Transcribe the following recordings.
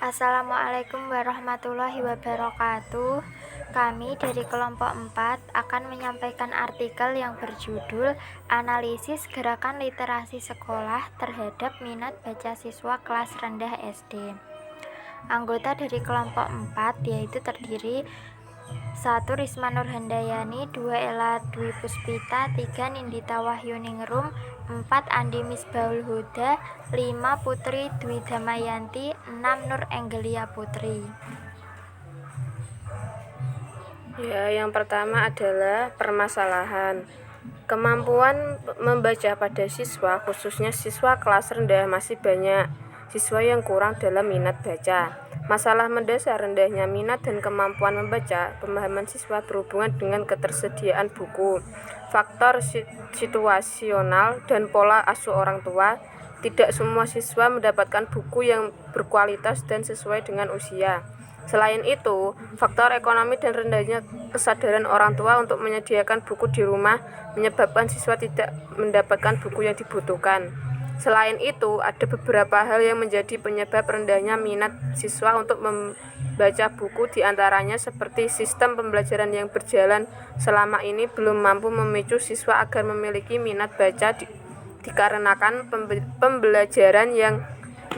Assalamualaikum warahmatullahi wabarakatuh. Kami dari kelompok 4 akan menyampaikan artikel yang berjudul Analisis Gerakan Literasi Sekolah Terhadap Minat Baca Siswa Kelas Rendah SD. Anggota dari kelompok 4 yaitu terdiri 1. Risma Nurhandayani, 2. Ella Dwi Puspita, 3. Nindita Wahyuningrum, 4. Andi Misbahul Huda, 5. Putri Dwi Damayanti, 6. Nur Enggelia Putri. Yang pertama adalah permasalahan. Kemampuan membaca pada siswa, khususnya siswa kelas rendah, masih banyak siswa yang kurang dalam minat baca. Masalah mendasar rendahnya minat dan kemampuan membaca pemahaman siswa berhubungan dengan ketersediaan buku, faktor situasional, dan pola asuh orang tua. Tidak semua siswa mendapatkan buku yang berkualitas dan sesuai dengan usia. Selain itu, faktor ekonomi dan rendahnya kesadaran orang tua untuk menyediakan buku di rumah menyebabkan siswa tidak mendapatkan buku yang dibutuhkan. Selain itu, ada beberapa hal yang menjadi penyebab rendahnya minat siswa untuk membaca buku, diantaranya seperti sistem pembelajaran yang berjalan selama ini belum mampu memicu siswa agar memiliki minat baca dikarenakan pembelajaran yang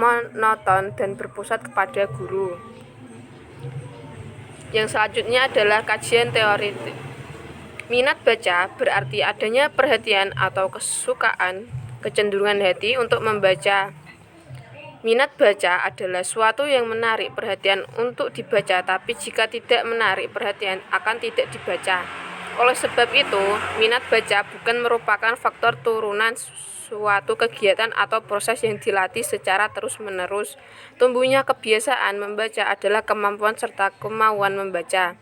monoton dan berpusat kepada guru. Yang selanjutnya adalah kajian teoritik. Minat baca berarti adanya perhatian atau kesukaan, kecenderungan hati untuk membaca. Minat baca adalah suatu yang menarik perhatian untuk dibaca, tapi jika tidak menarik perhatian akan tidak dibaca. Oleh sebab itu, minat baca bukan merupakan faktor turunan suatu kegiatan atau proses yang dilatih secara terus-menerus. Tumbuhnya kebiasaan membaca adalah kemampuan serta kemauan membaca.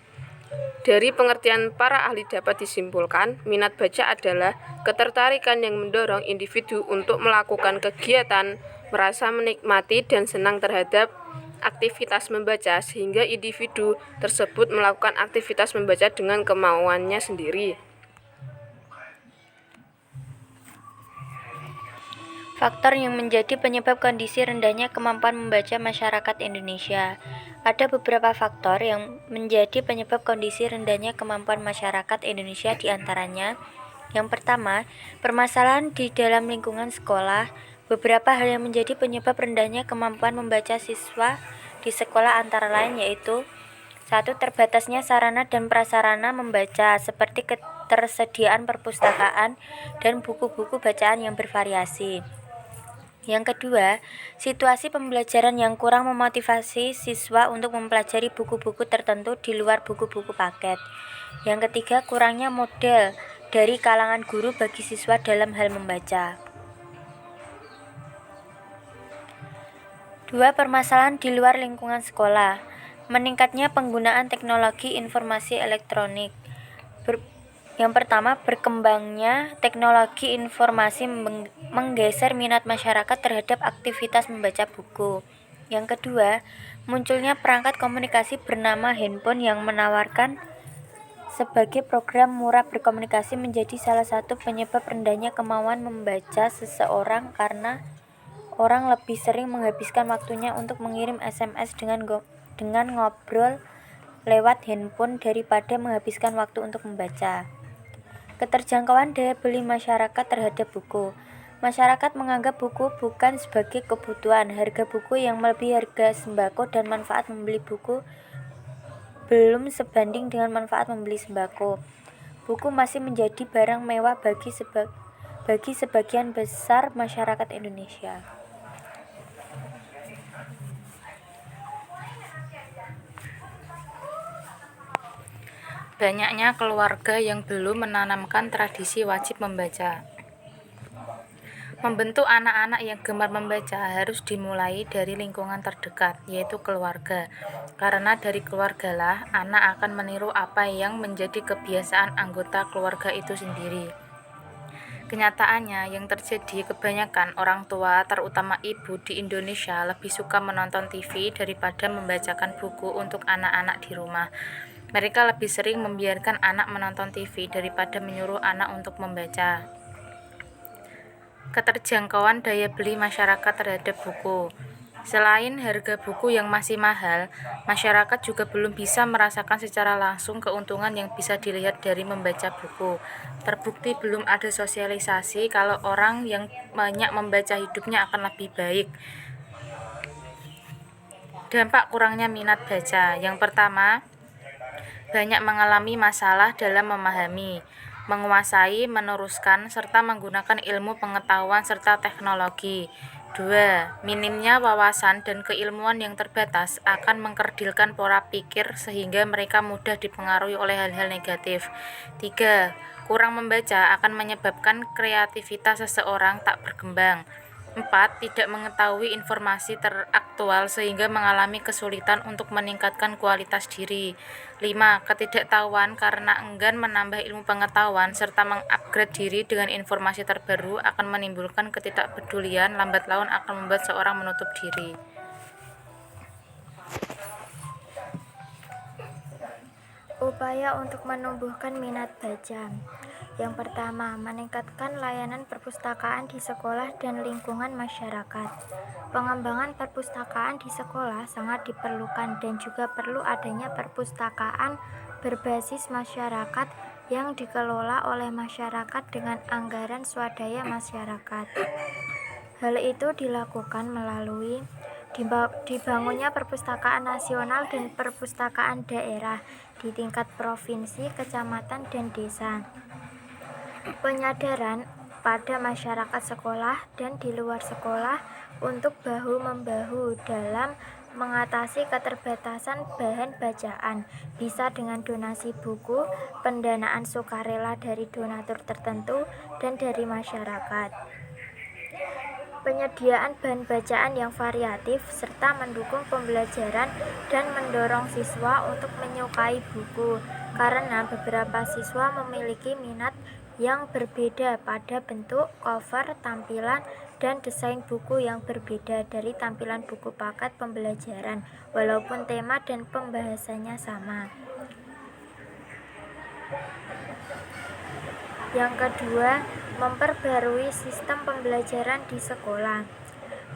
Dari pengertian para ahli dapat disimpulkan, minat baca adalah ketertarikan yang mendorong individu untuk melakukan kegiatan, merasa menikmati dan senang terhadap aktivitas membaca, sehingga individu tersebut melakukan aktivitas membaca dengan kemauannya sendiri. Faktor yang menjadi penyebab kondisi rendahnya kemampuan membaca masyarakat Indonesia. Ada beberapa faktor yang menjadi penyebab kondisi rendahnya kemampuan masyarakat Indonesia, diantaranya: yang pertama, permasalahan di dalam lingkungan sekolah. Beberapa hal yang menjadi penyebab rendahnya kemampuan membaca siswa di sekolah antara lain yaitu: 1. Terbatasnya sarana dan prasarana membaca seperti ketersediaan perpustakaan dan buku-buku bacaan yang bervariasi. Yang kedua, situasi pembelajaran yang kurang memotivasi siswa untuk mempelajari buku-buku tertentu di luar buku-buku paket. Yang ketiga, kurangnya modal dari kalangan guru bagi siswa dalam hal membaca. 2. Permasalahan di luar lingkungan sekolah. Meningkatnya penggunaan teknologi informasi elektronik. Yang pertama, berkembangnya teknologi informasi menggeser minat masyarakat terhadap aktivitas membaca buku. Yang kedua, munculnya perangkat komunikasi bernama handphone yang menawarkan sebagai program murah berkomunikasi menjadi salah satu penyebab rendahnya kemauan membaca seseorang, karena orang lebih sering menghabiskan waktunya untuk mengirim SMS dengan ngobrol lewat handphone daripada menghabiskan waktu untuk membaca. Keterjangkauan daya beli masyarakat terhadap buku. Masyarakat menganggap buku bukan sebagai kebutuhan. Harga buku yang melebihi harga sembako dan manfaat membeli buku belum sebanding dengan manfaat membeli sembako. Buku masih menjadi barang mewah bagi sebagian besar masyarakat Indonesia. Banyaknya keluarga yang belum menanamkan tradisi wajib membaca. Membentuk anak-anak yang gemar membaca harus dimulai dari lingkungan terdekat, yaitu keluarga. Karena dari keluargalah anak akan meniru apa yang menjadi kebiasaan anggota keluarga itu sendiri. Kenyataannya yang terjadi, kebanyakan orang tua, terutama ibu di Indonesia, lebih suka menonton TV daripada membacakan buku untuk anak-anak di rumah. Mereka lebih sering membiarkan anak menonton TV daripada menyuruh anak untuk membaca. Keterjangkauan daya beli masyarakat terhadap buku. Selain harga buku yang masih mahal, masyarakat juga belum bisa merasakan secara langsung keuntungan yang bisa dilihat dari membaca buku. Terbukti belum ada sosialisasi kalau orang yang banyak membaca hidupnya akan lebih baik. Dampak kurangnya minat baca. Yang pertama, banyak mengalami masalah dalam memahami, menguasai, meneruskan, serta menggunakan ilmu pengetahuan serta teknologi. 2. Minimnya wawasan dan keilmuan yang terbatas akan mengkerdilkan pola pikir sehingga mereka mudah dipengaruhi oleh hal-hal negatif. 3. Kurang membaca akan menyebabkan kreativitas seseorang tak berkembang. 4. Tidak mengetahui informasi teraktual sehingga mengalami kesulitan untuk meningkatkan kualitas diri. 5. Ketidaktahuan karena enggan menambah ilmu pengetahuan serta mengupgrade diri dengan informasi terbaru akan menimbulkan ketidakpedulian, lambat laun akan membuat seorang menutup diri. Upaya untuk menumbuhkan minat baca. Yang pertama, meningkatkan layanan perpustakaan di sekolah dan lingkungan masyarakat. Pengembangan perpustakaan di sekolah sangat diperlukan dan juga perlu adanya perpustakaan berbasis masyarakat yang dikelola oleh masyarakat dengan anggaran swadaya masyarakat. Hal itu dilakukan melalui dibangunnya perpustakaan nasional dan perpustakaan daerah di tingkat provinsi, kecamatan, dan desa. Penyadaran pada masyarakat sekolah dan di luar sekolah untuk bahu-membahu dalam mengatasi keterbatasan bahan bacaan, bisa dengan donasi buku, pendanaan sukarela dari donatur tertentu, dan dari masyarakat. Penyediaan bahan bacaan yang variatif serta mendukung pembelajaran dan mendorong siswa untuk menyukai buku, karena beberapa siswa memiliki minat yang berbeda pada bentuk, cover, tampilan, dan desain buku yang berbeda dari tampilan buku paket pembelajaran, walaupun tema dan pembahasannya sama. Yang kedua, memperbarui sistem pembelajaran di sekolah.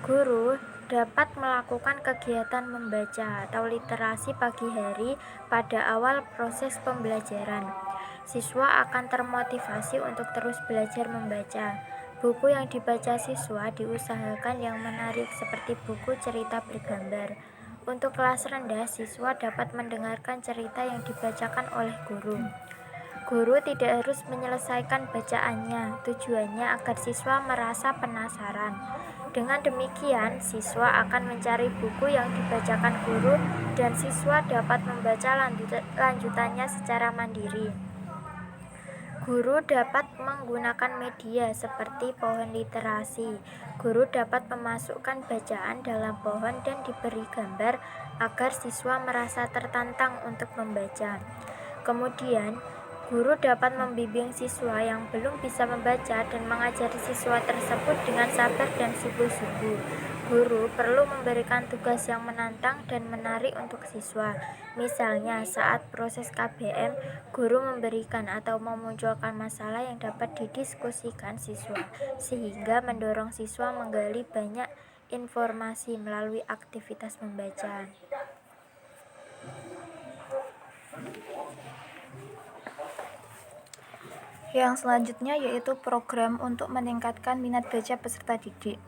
Guru dapat melakukan kegiatan membaca atau literasi pagi hari pada awal proses pembelajaran. Siswa akan termotivasi untuk terus belajar membaca. Buku yang dibaca siswa diusahakan yang menarik seperti buku cerita bergambar. Untuk kelas rendah, siswa dapat mendengarkan cerita yang dibacakan oleh guru. Guru tidak harus menyelesaikan bacaannya, tujuannya agar siswa merasa penasaran. Dengan demikian, siswa akan mencari buku yang dibacakan guru dan siswa dapat membaca lanjutannya secara mandiri. Guru dapat menggunakan media seperti pohon literasi. Guru dapat memasukkan bacaan dalam pohon dan diberi gambar agar siswa merasa tertantang untuk membaca. Kemudian, guru dapat membimbing siswa yang belum bisa membaca dan mengajari siswa tersebut dengan sabar dan sungguh-sungguh. Guru perlu memberikan tugas yang menantang dan menarik untuk siswa. Misalnya, saat proses KBM, guru memberikan atau memunculkan masalah yang dapat didiskusikan siswa, sehingga mendorong siswa menggali banyak informasi melalui aktivitas membaca. Yang selanjutnya yaitu program untuk meningkatkan minat baca peserta didik.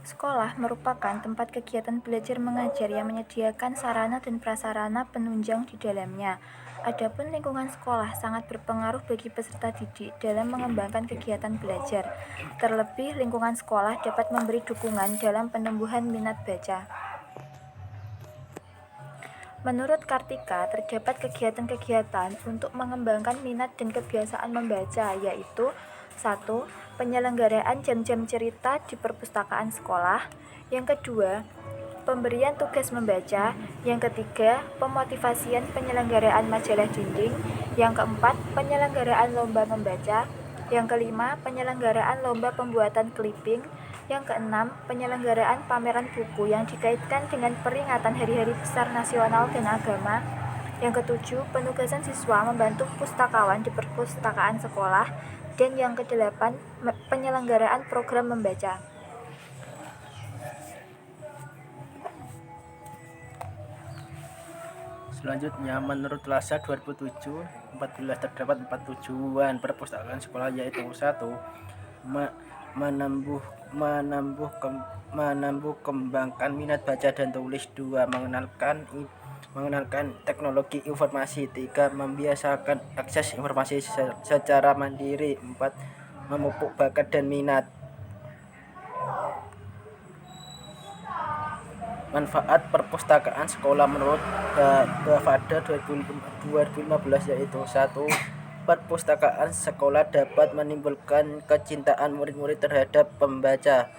Sekolah merupakan tempat kegiatan belajar mengajar yang menyediakan sarana dan prasarana penunjang di dalamnya. Adapun lingkungan sekolah sangat berpengaruh bagi peserta didik dalam mengembangkan kegiatan belajar. Terlebih, lingkungan sekolah dapat memberi dukungan dalam penumbuhan minat baca. Menurut Kartika, terdapat kegiatan-kegiatan untuk mengembangkan minat dan kebiasaan membaca, yaitu 1. Penyelenggaraan jam-jam cerita di perpustakaan sekolah. Yang kedua, pemberian tugas membaca. Yang ketiga, pemotivasian penyelenggaraan majalah dinding. Yang keempat, penyelenggaraan lomba membaca. Yang kelima, penyelenggaraan lomba pembuatan clipping. Yang keenam, penyelenggaraan pameran buku yang dikaitkan dengan peringatan hari-hari besar nasional dan agama. Yang ketujuh, penugasan siswa membantu pustakawan di perpustakaan sekolah. Dan yang kedelapan, penyelenggaraan program membaca. Selanjutnya, menurut Lasa 2007-14 terdapat 4 tujuan perpustakaan sekolah, yaitu 1. Menumbuh kembangkan minat baca dan tulis. 2. Mengenalkan teknologi informasi. 3. Membiasakan akses informasi secara mandiri. 4. Memupuk bakat dan minat. Manfaat perpustakaan sekolah menurut Bavada 2015 yaitu 1. Perpustakaan sekolah dapat menimbulkan kecintaan murid-murid terhadap membaca.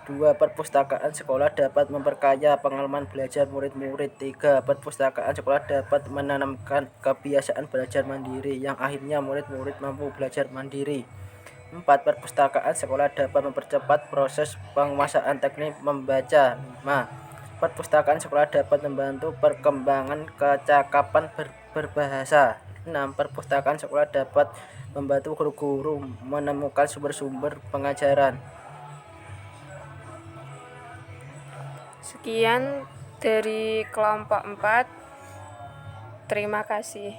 2. Perpustakaan sekolah dapat memperkaya pengalaman belajar murid-murid. 3. Perpustakaan sekolah dapat menanamkan kebiasaan belajar mandiri yang akhirnya murid-murid mampu belajar mandiri. 4. Perpustakaan sekolah dapat mempercepat proses penguasaan teknik membaca. 5. Perpustakaan sekolah dapat membantu perkembangan kecakapan berbahasa. 6. Perpustakaan sekolah dapat membantu guru-guru menemukan sumber-sumber pengajaran. Sekian dari kelompok 4. Terima kasih.